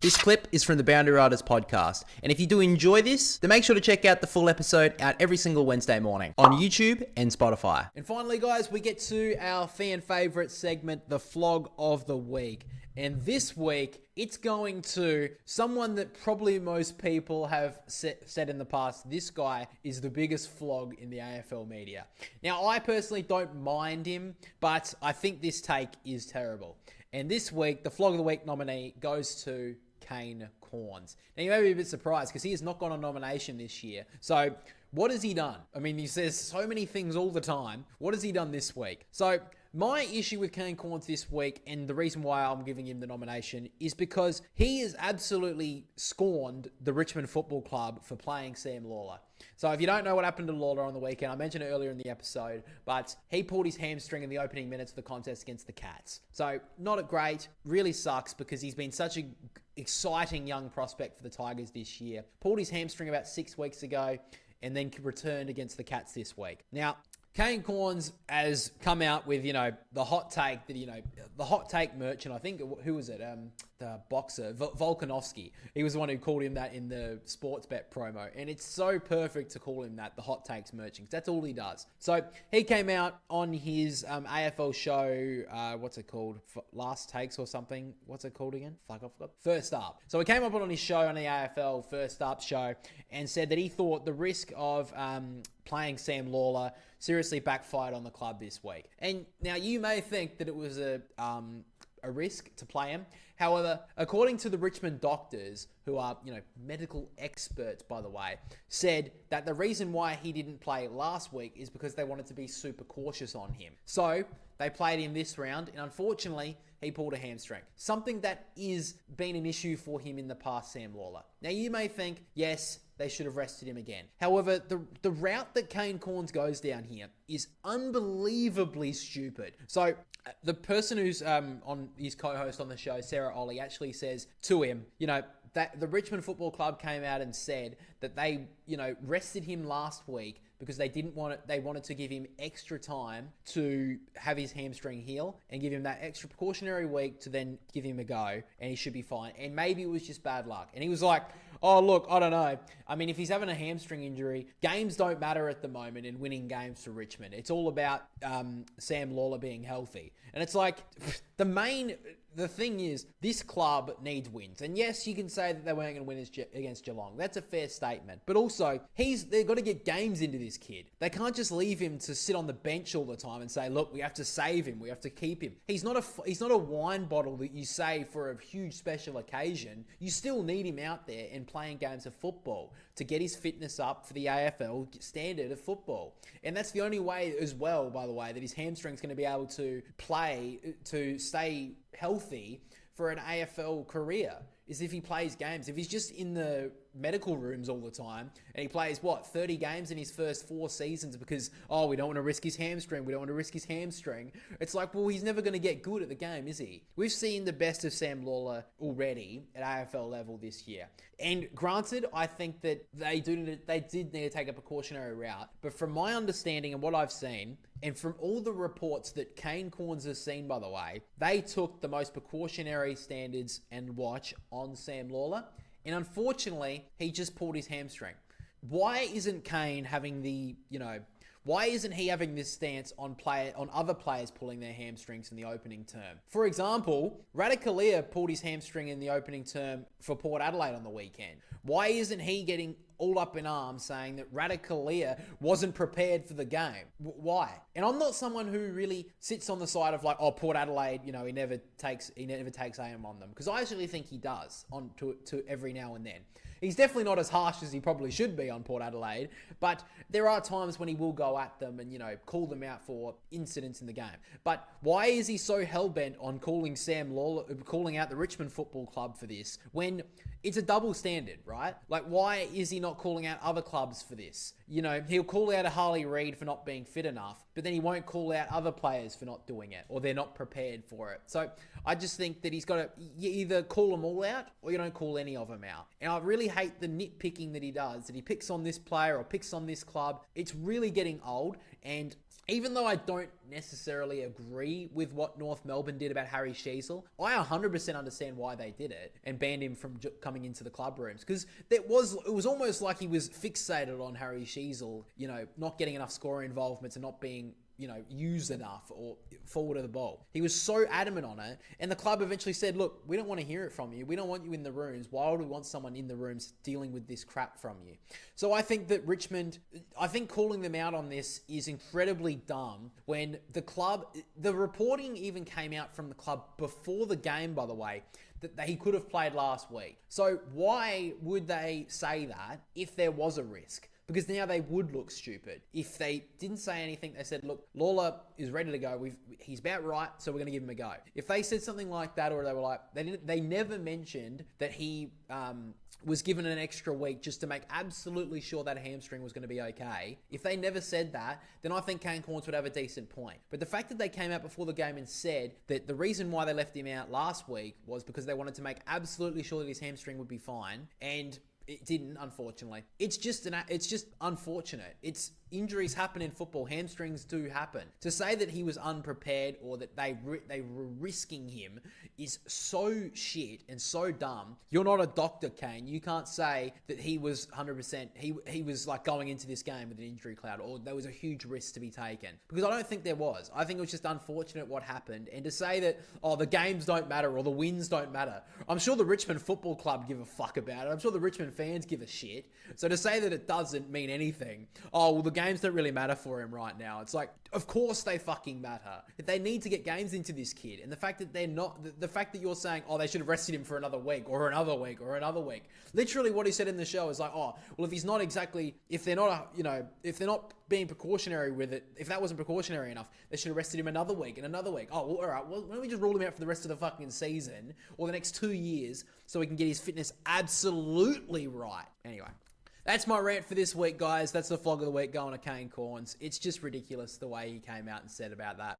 This clip is from the Boundary Riders podcast, and if you do enjoy this, then make sure to check out the full episode out every single Wednesday morning on YouTube and Spotify. And finally, guys, we get to our fan favourite segment, the Flog of the Week. And this week, it's going to someone that probably most people have said in the past, this guy is the biggest flog in the AFL media. Now, I personally don't mind him, but I think this take is terrible. And this week, the Flog of the Week nominee goes to Kane. Now, you may be a bit surprised because he has not got a nomination this year. So, what has he done? I mean, he says so many things all the time. What has he done this week? So, my issue with Kane Cornes this week, and the reason why I'm giving him the nomination, is because he has absolutely scorned the Richmond Football Club for playing Sam Lawler. So if you don't know what happened to Lawler on the weekend, I mentioned it earlier in the episode, but he pulled his hamstring in the opening minutes of the contest against the Cats. So not a great, really sucks because he's been such an exciting young prospect for the Tigers this year. Pulled his hamstring about 6 weeks ago and then returned against the Cats this week. Now, Kane Cornes has come out with, the hot take that, the hot take merchant, I think, who was it? The boxer, Volkanovski. He was the one who called him that in the sports bet promo. And it's so perfect to call him that, the hot takes merchant. That's all he does. So he came out on his AFL show, what's it called? Last Takes or something. What's it called again? Fuck, I forgot. First Up. So he came up on his show, on the AFL First Up show, and said that he thought the risk of playing Sam Lawler seriously backfired on the club this week. And now you may think that it was a risk to play him. However, according to the Richmond doctors, who are, medical experts, by the way, said that the reason why he didn't play last week is because they wanted to be super cautious on him. So they played him this round, and unfortunately, he pulled a hamstring. Something that is been an issue for him in the past, Sam Lawler. Now, you may think, yes, they should have rested him again. However, the route that Kane Cornes goes down here is unbelievably stupid. So the person who's on his co-host on the show, Sarah Ollie, actually says to him, that the Richmond Football Club came out and said that they, rested him last week because they wanted to give him extra time to have his hamstring heal and give him that extra precautionary week to then give him a go, and he should be fine. And maybe it was just bad luck. And he was like, oh, look, I don't know. I mean, if he's having a hamstring injury, games don't matter at the moment in winning games for Richmond. It's all about Sam Lawler being healthy. And it's like, the thing is, this club needs wins. And yes, you can say that they weren't going to win against Geelong. That's a fair statement. But also, they've got to get games into this kid. They can't just leave him to sit on the bench all the time and say, look, we have to save him. We have to keep him. He's not a wine bottle that you save for a huge special occasion. You still need him out there and playing games of football to get his fitness up for the AFL standard of football. And that's the only way as well, by the way, that his hamstring's going to be able to stay healthy for an AFL career, is if he plays games. If he's just in the medical rooms all the time and he plays 30 games in his first 4 seasons because we don't want to risk his hamstring, it's like, well, he's never going to get good at the game, is he? We've seen the best of Sam Lawler already at AFL level this year, and granted, I think that they did need to take a precautionary route, but from my understanding and what I've seen, and from all the reports that Kane Cornes has seen, by the way, they took the most precautionary standards and watch on Sam Lawler. And unfortunately, he just pulled his hamstring. Why isn't Kane having why isn't he having this stance on other players pulling their hamstrings in the opening term? For example, Radicalea pulled his hamstring in the opening term for Port Adelaide on the weekend. Why isn't he getting all up in arms saying that Radicalea wasn't prepared for the game? Why? And I'm not someone who really sits on the side of Port Adelaide, he never takes aim on them, because I actually think he does to every now and then. He's definitely not as harsh as he probably should be on Port Adelaide, but there are times when he will go at them and, call them out for incidents in the game. But why is he so hell-bent on calling Sam Lawler, calling out the Richmond Football Club for this, when it's a double standard, right? Like, why is he not calling out other clubs for this? He'll call out a Harley Reid for not being fit enough, but then he won't call out other players for not doing it, or they're not prepared for it. So I just think that he's got to either call them all out, or you don't call any of them out. And I really hate the nitpicking that he does, that he picks on this player or picks on this club. It's really getting old, and even though I don't necessarily agree with what North Melbourne did about Harry Sheezel, I 100% understand why they did it and banned him from coming into the club rooms. Because it was almost like he was fixated on Harry Sheezel, not getting enough scoring involvements and not being used enough or forward of the ball. He was so adamant on it, and the club eventually said, look, we don't want to hear it from you. We don't want you in the rooms. Why would we want someone in the rooms dealing with this crap from you? So I think that Richmond, calling them out on this is incredibly dumb when the reporting even came out from the club before the game, by the way, that he could have played last week. So why would they say that if there was a risk? Because now they would look stupid. If they didn't say anything, they said, look, Lawler is ready to go. He's about right, so we're going to give him a go. If they said something like that, or they were like, they never mentioned that he was given an extra week just to make absolutely sure that hamstring was going to be okay. If they never said that, then I think Kane Cornes would have a decent point. But the fact that they came out before the game and said that the reason why they left him out last week was because they wanted to make absolutely sure that his hamstring would be fine, and it didn't, unfortunately. It's just unfortunate. Injuries happen in football. Hamstrings do happen. To say that he was unprepared or that they were risking him is so shit and so dumb. You're not a doctor, Kane. You can't say that he was 100%. He was like going into this game with an injury cloud, or there was a huge risk to be taken, because I don't think there was. I think it was just unfortunate what happened. And to say that the games don't matter or the wins don't matter, I'm sure the Richmond Football Club give a fuck about it. I'm sure the Richmond fans give a shit. So to say that it doesn't mean anything, the games don't really matter for him right now. It's like, of course they fucking matter. They need to get games into this kid. And the fact that they're not, the fact that you're saying, they should have rested him for another week or another week or another week. Literally what he said in the show is like, if he's not exactly, if they're not, if they're not being precautionary with it, if that wasn't precautionary enough, they should have rested him another week and another week. All right, well, why don't we just rule him out for the rest of the fucking season or the next 2 years so he can get his fitness absolutely right. Anyway. That's my rant for this week, guys. That's the flog of the week going to Kane Cornes. It's just ridiculous the way he came out and said about that.